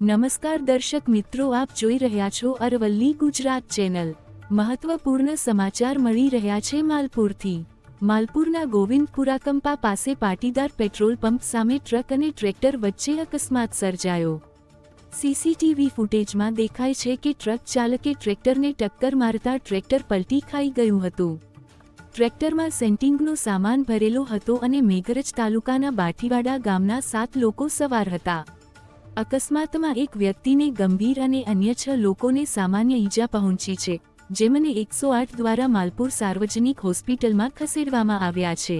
નમસ્કાર દર્શક મિત્રો, આપ જોઈ રહ્યા છો અરવલ્લી ગુજરાત ચેનલ। મહત્વપૂર્ણ સમાચાર મળી રહ્યા છે માલપુરથી। માલપુરના ગોવિંદપુરા કંપા પાસે પાટીદાર પેટ્રોલ પંપ સામે ટ્રક અને ટ્રેક્ટર વચ્ચે અકસ્માત સર્જાયો। સીસીટીવી ફૂટેજમાં દેખાય છે કે ટ્રક ચાલકે ટ્રેક્ટરને ટક્કર મારતા ટ્રેક્ટર પલટી ખાઈ ગયું હતું। ટ્રેક્ટરમાં સેન્ટિંગનો સામાન ભરેલો હતો અને મેઘરજ તાલુકાના બાઠીવાડા ગામના 7 લોકો સવાર હતા। અકસ્માતમાં એક વ્યક્તિને ગંભીર અને અન્ય 6 લોકોને સામાન્ય ઈજા પહોંચી છે, જેમને 108 દ્વારા માલપુર સાર્વજનિક હોસ્પિટલમાં ખસેડવામાં આવ્યા છે।